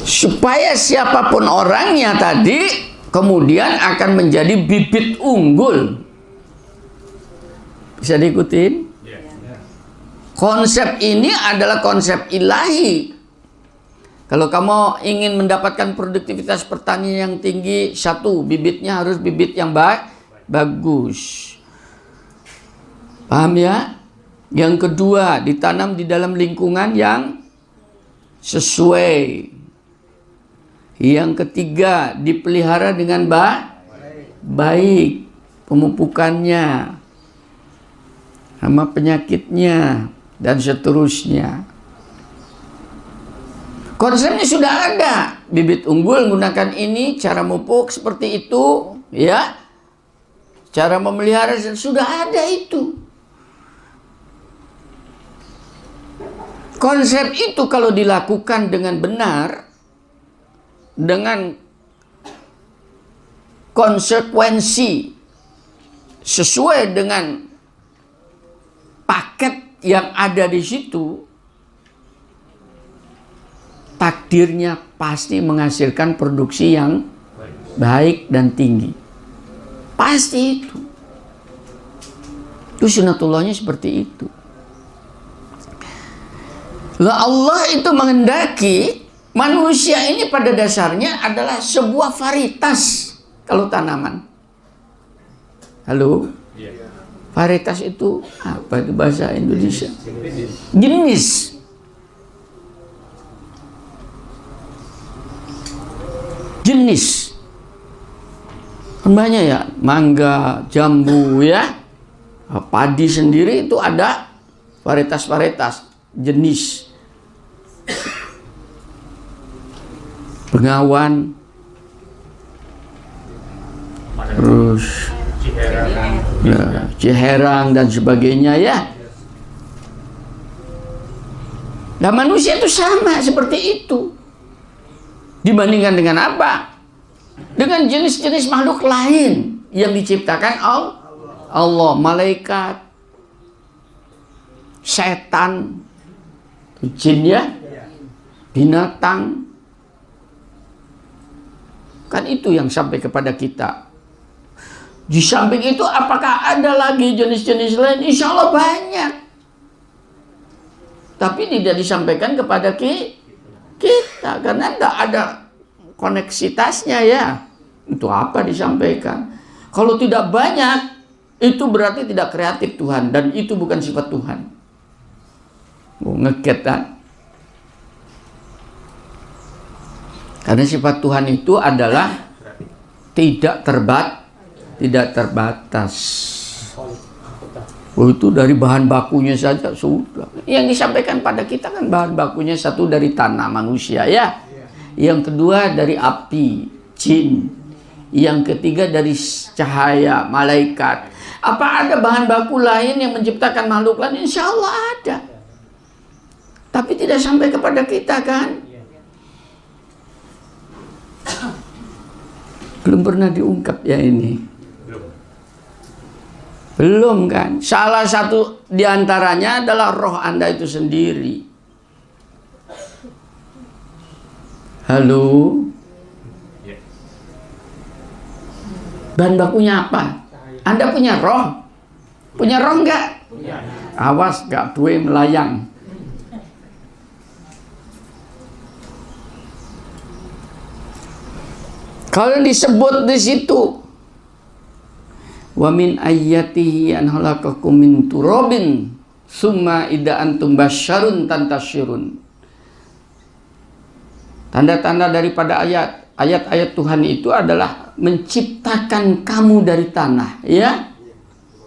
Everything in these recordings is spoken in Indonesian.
Supaya siapapun orangnya tadi kemudian akan menjadi bibit unggul. Bisa diikutin? Konsep ini adalah konsep ilahi. Kalau kamu ingin mendapatkan produktivitas pertanian yang tinggi, satu, bibitnya harus bibit yang bagus. Paham ya? Yang kedua, ditanam di dalam lingkungan yang sesuai. Yang ketiga, dipelihara dengan baik pemupukannya, sama penyakitnya, dan seterusnya. Konsepnya sudah ada. Bibit unggul menggunakan ini, cara memupuk seperti itu, ya. Cara memelihara sudah ada itu. Konsep itu kalau dilakukan dengan benar, dengan konsekuensi sesuai dengan paket yang ada di situ, takdirnya pasti menghasilkan produksi yang baik dan tinggi. Pasti itu. Itu sunatullahnya seperti itu. Lah Allah itu menghendaki manusia ini pada dasarnya adalah sebuah varietas. Kalau tanaman, halo, varietas itu apa itu bahasa Indonesia? Jenis. Jenis. Banyak ya, mangga, jambu ya. Padi sendiri itu ada varietas-varietas, jenis. Bengawan, terus ciherang dan sebagainya ya. Nah manusia itu sama seperti itu. Dibandingkan dengan apa? Dengan jenis-jenis makhluk lain yang diciptakan Allah, malaikat, setan, jin ya, binatang. Kan itu yang sampai kepada kita. Di samping itu apakah ada lagi jenis-jenis lain? Insya Allah banyak. Tapi tidak disampaikan kepada kita. Karena tidak ada koneksitasnya ya. Itu apa disampaikan? Kalau tidak banyak, itu berarti tidak kreatif Tuhan. Dan itu bukan sifat Tuhan. Ngeket kan? Karena sifat Tuhan itu adalah tidak terbatas. Oh, itu dari bahan bakunya saja sudah. Yang disampaikan pada kita kan bahan bakunya satu dari tanah manusia ya. Yang kedua dari api, jin. Yang ketiga dari cahaya, malaikat. Apa ada bahan baku lain yang menciptakan makhluk lain? Insya Allah ada. Tapi tidak sampai kepada kita kan? Belum pernah diungkap ya ini. Belum kan? Salah satu diantaranya adalah roh Anda itu sendiri. Halo? Bahan bakunya apa? Anda punya roh? Punya roh enggak? Awas gak duwe melayang. Kalau disebut di situ, wa min ayyatihi an khalaqakum min turabin summa idza antum basyarun tantashirun. Tanda-tanda daripada ayat-ayat Tuhan itu adalah menciptakan kamu dari tanah, ya.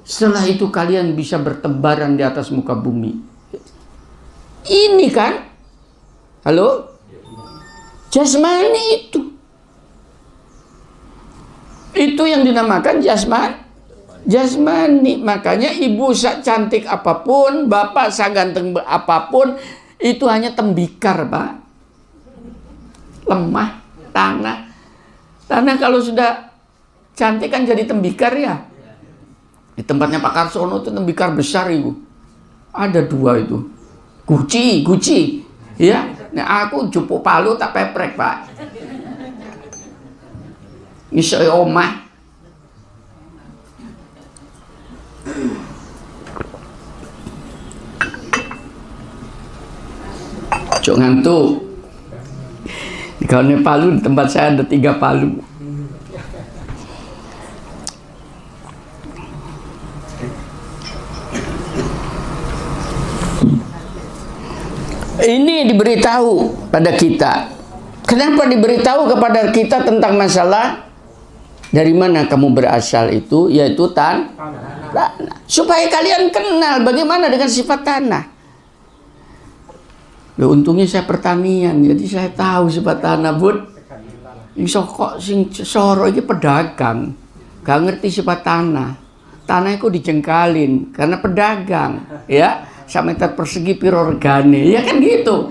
Setelah itu kalian bisa bertebaran di atas muka bumi. Ini kan, halo, jasmani itu. Itu yang dinamakan jasmani. Makanya ibu cantik apapun, bapak saganteng apapun, itu hanya tembikar, Pak. Lemah, tanah kalau sudah cantik kan jadi tembikar ya. Di tempatnya Pak Karsono itu tembikar besar ibu. Ada 2 itu. Guci. Ya, nah aku jupuk palu tak peprek, Pak. Iso omah. Cok ngantuk. Kalau ini palu, di tempat saya ada 3 palu. Ini diberitahu pada kita. Kenapa diberitahu kepada kita tentang masalah dari mana kamu berasal itu, yaitu tanah. Supaya kalian kenal bagaimana dengan sifat tanah. Loh, untungnya saya pertanian, jadi saya tahu sifat tanah, Bud. Iso kok sing soro iki pedagang, gak ngerti sifat tanah. Tanah itu dijengkalin karena pedagang, ya. Sameter persegi piro regane, ya kan gitu.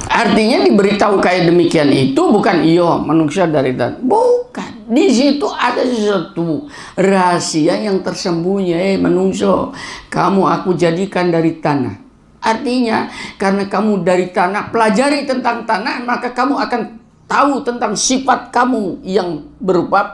Artinya diberitahu kayak demikian itu bukan iyo manusia dari tanah, bukan. Di situ ada sesuatu rahasia yang tersembunyi. Manusia, kamu aku jadikan dari tanah. Artinya karena kamu dari tanah, pelajari tentang tanah, maka kamu akan tahu tentang sifat kamu yang berupa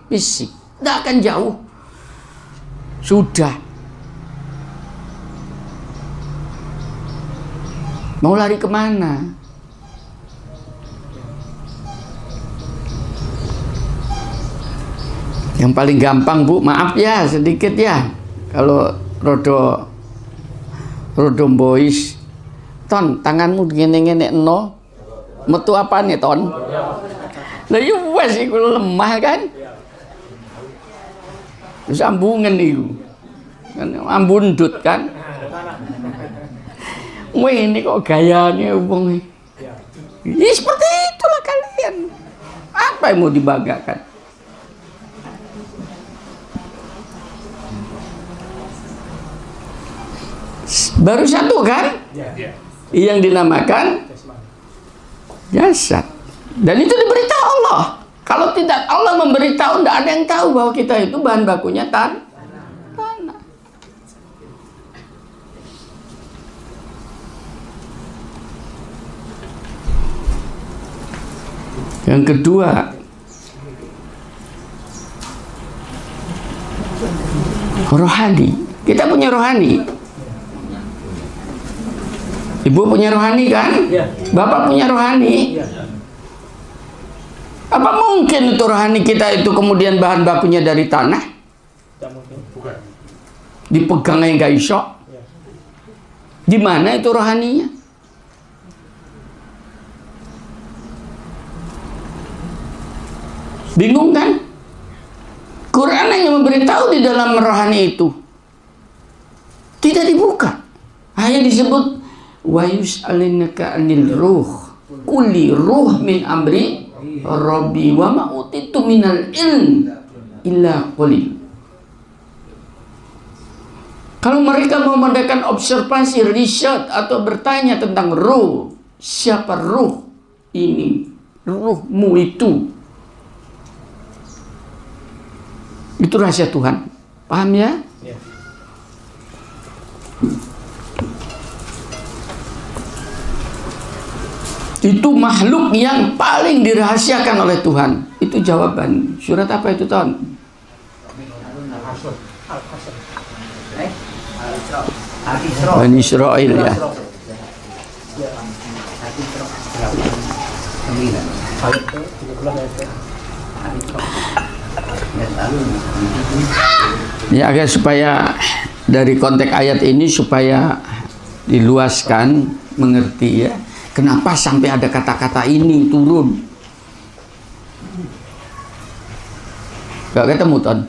fisik. Tidak akan jauh. Sudah. Mau lari kemana? Yang paling gampang, Bu, maaf ya sedikit ya. Kalau rodo boys, Ton, tanganmu gini-gini no. Metu apa nih, Ton? Lah iya wes iku lemah kan? Terus ambungan itu. Kan ambundut kan? Wih, ini kok gayanya wong. Ya seperti itulah kalian. Apa yang mau dibanggakan? Baru satu kan? Yang dinamakan jasad. Dan itu diberitahu Allah. Kalau tidak Allah memberitahu, tidak ada yang tahu bahwa kita itu bahan bakunya tanah. Yang kedua, rohani. Kita punya rohani. Ibu punya rohani kan? Bapak punya rohani. Apa mungkin itu rohani kita itu kemudian bahan bakunya dari tanah? Dipegang yang gak iso. Di mana itu rohaninya? Bingung kan? Quran hanya memberitahu di dalam rohani itu. Tidak dibuka. Hanya disebut wa yus'alinaka 'anil ruh. Quli ruh min amri rabbi wa ma utitu minal ilm illa qalil. Kalau mereka mau mengadakan observasi, riset atau bertanya tentang ruh, siapa ruh ini? Ruhmu itu. Itu rahasia Tuhan. Paham ya? Itu makhluk yang paling dirahasiakan oleh Tuhan. Itu jawaban. Surat apa itu, Ton? Bani Israel ya. Ya, agar supaya dari konteks ayat ini supaya diluaskan, mengerti ya. Kenapa sampai ada kata-kata ini turun? Gak ketemu, Ton?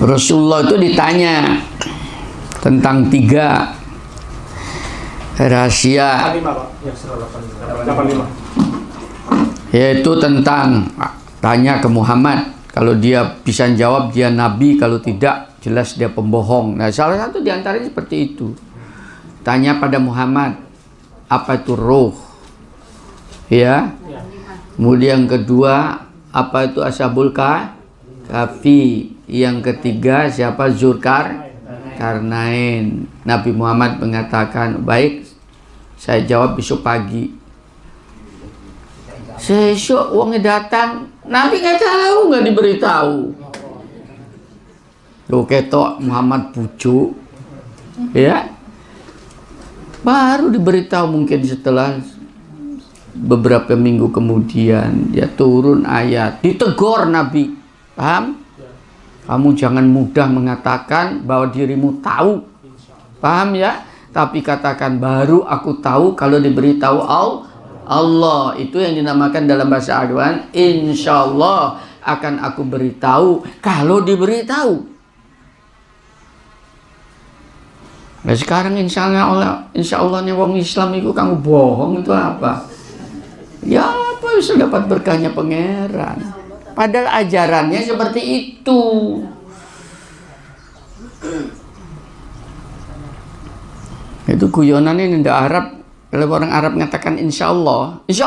Rasulullah itu ditanya tentang 3 rahasia. Yaitu tentang tanya ke Muhammad. Kalau dia bisa jawab dia nabi, kalau tidak jelas dia pembohong. Nah, salah satu diantaranya seperti itu. Tanya pada Muhammad, apa itu ruh? Ya. Kemudian kedua, apa itu ashabul kahfi? Yang ketiga, siapa Zulkarnain? Nabi Muhammad mengatakan, baik, saya jawab besok pagi. Sesok uangnya datang, Nabi nggak tahu, nggak diberitahu. Tuh ketok Muhammad pucuk, ya. Baru diberitahu mungkin setelah beberapa minggu kemudian dia turun ayat, ditegur Nabi, paham? Kamu jangan mudah mengatakan bahwa dirimu tahu, paham ya? Tapi katakan baru aku tahu kalau diberitahu Allah. Itu yang dinamakan dalam bahasa Arab, insyaallah akan aku beritahu kalau diberitahu. Nah sekarang insya Allahnya wong Islam itu kamu bohong itu apa? Ya apa bisa dapat berkahnya pangeran? Padahal ajarannya seperti itu. Itu guyonan ini di Arab. Kalau orang Arab mengatakan insya Allah. Itu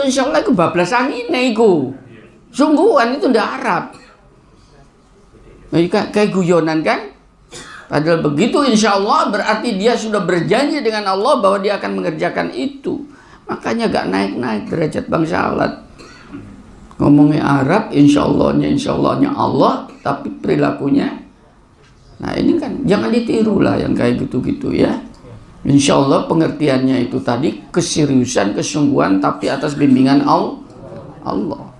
insya Allah kebablas angin itu. Sungguhan itu di Arab. Nah, kayak guyonan kan? Padahal begitu insya Allah berarti dia sudah berjanji dengan Allah bahwa dia akan mengerjakan itu. Makanya gak naik-naik derajat bangsa alat. Ngomongnya Arab, insya Allahnya Allah, tapi perilakunya. Nah ini kan jangan ditiru lah yang kayak gitu-gitu ya. Insya Allah pengertiannya itu tadi keseriusan, kesungguhan, tapi atas bimbingan Allah.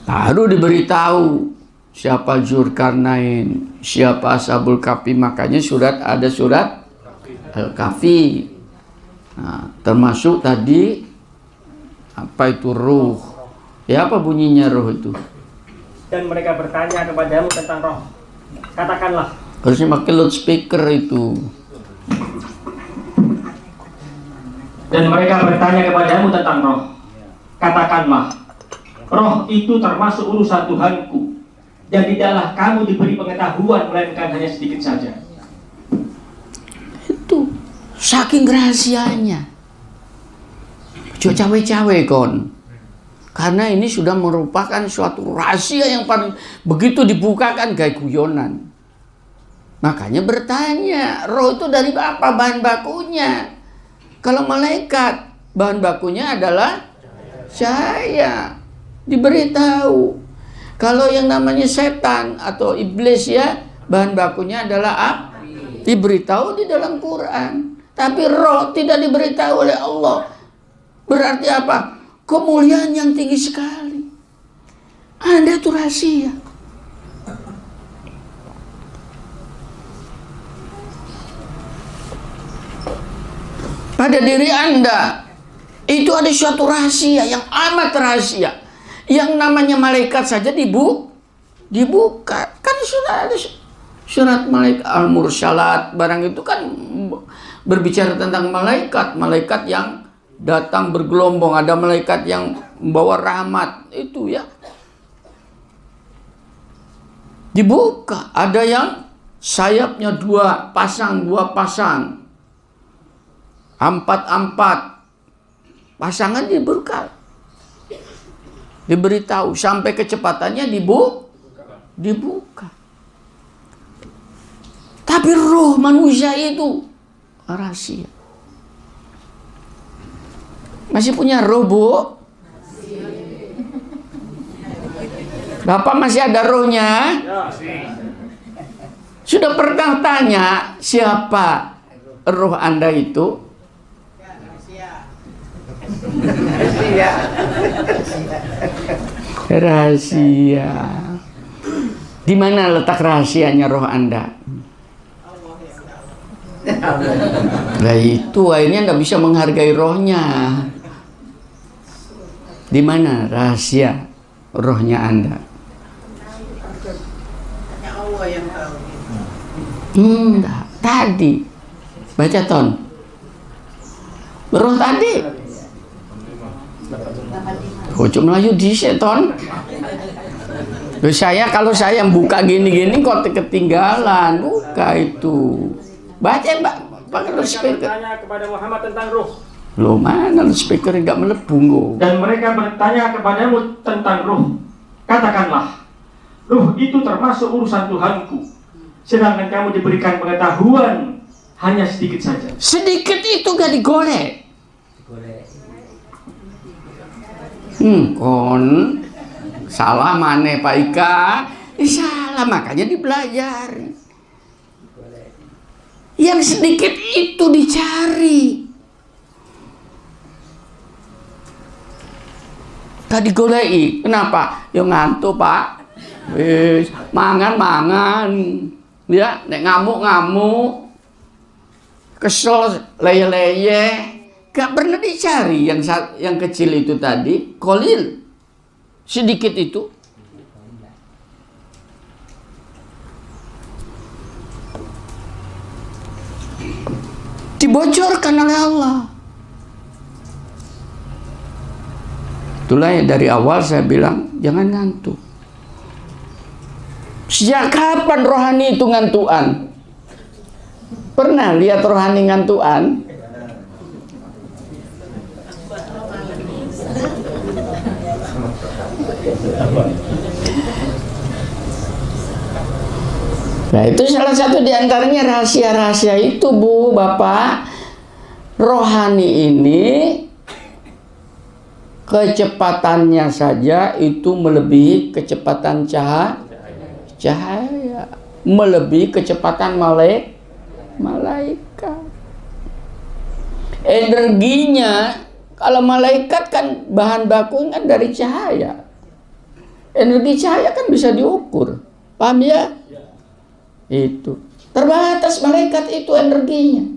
Baru diberitahu siapa Zulkarnain, siapa ashabul kahfi. Makanya ada surat Al-Kahfi. Nah, termasuk tadi apa itu ruh? Ya apa bunyinya ruh itu? Dan mereka bertanya kepadamu tentang roh. Katakanlah. Harusnya pakai loudspeaker itu. Dan mereka bertanya kepadamu tentang roh. Katakanlah, roh itu termasuk urusan Tuhanku. Dan tidaklah kamu diberi pengetahuan melainkan hanya sedikit saja. Itu saking rahasianya. Jangan cawe-cawe kon. Karena ini sudah merupakan suatu rahasia yang paling begitu dibukakan kayak guyonan. Makanya bertanya, roh itu dari apa bahan bakunya? Kalau malaikat bahan bakunya adalah cahaya. Diberitahu. Kalau yang namanya setan atau iblis ya, bahan bakunya adalah api. Diberitahu di dalam Quran. Tapi roh tidak diberitahu oleh Allah. Berarti apa? Kemuliaan yang tinggi sekali. Anda itu rahasia. Pada diri Anda itu ada suatu rahasia yang amat rahasia. Yang namanya malaikat saja dibuka. Kan sudah ada surat malaikat Al-Mursalat barang itu kan berbicara tentang malaikat yang datang bergelombang, ada malaikat yang membawa rahmat itu ya. Dibuka, ada yang sayapnya dua pasang, empat pasangan dibuka, diberitahu sampai kecepatannya dibuka. Tapi roh manusia itu rahasia. Masih punya roh, Bu? Bapak masih ada rohnya? Sudah pernah tanya siapa roh Anda itu? Rahasia. Di mana letak rahasianya roh Anda? Nah itu akhirnya Anda bisa menghargai rohnya. Di mana rahasia rohnya Anda? Tadi baca ton. Roh tadi Ojo Melayu di seton. Kalau saya buka gini-gini kok ketinggalan. Buka itu. Baca Mbak, pakai loudspeaker. Bertanya kepada Muhammad tentang ruh. Loh, mana loudspeaker enggak melebung. Dan mereka bertanya kepadamu tentang ruh. Katakanlah, ruh itu termasuk urusan Tuhanku. Sedangkan kamu diberikan pengetahuan hanya sedikit saja. Sedikit itu gak digolek. Kon salah mana Pak Ika? Salah, makanya dipelajari. Yang sedikit itu dicari. Tadi golei. Kenapa? Ya ngantuk Pak. Mangan. Ya, nek ngamuk. Kesel leye-leye. Gak pernah dicari yang kecil itu tadi. Kolil. Sedikit itu. Dibocorkan oleh Allah. Itulah yang dari awal saya bilang, jangan ngantuk. Sejak kapan rohani itu ngantuan? Pernah lihat rohani ngantuan? Nah, itu salah satu diantaranya rahasia-rahasia itu, Bu, Bapak. Rohani ini kecepatannya saja itu melebihi kecepatan cahaya, melebihi kecepatan malaikat. Energinya, kalau malaikat kan bahan baku kan dari cahaya. Energi cahaya kan bisa diukur. Paham ya? Itu terbatas malaikat itu energinya.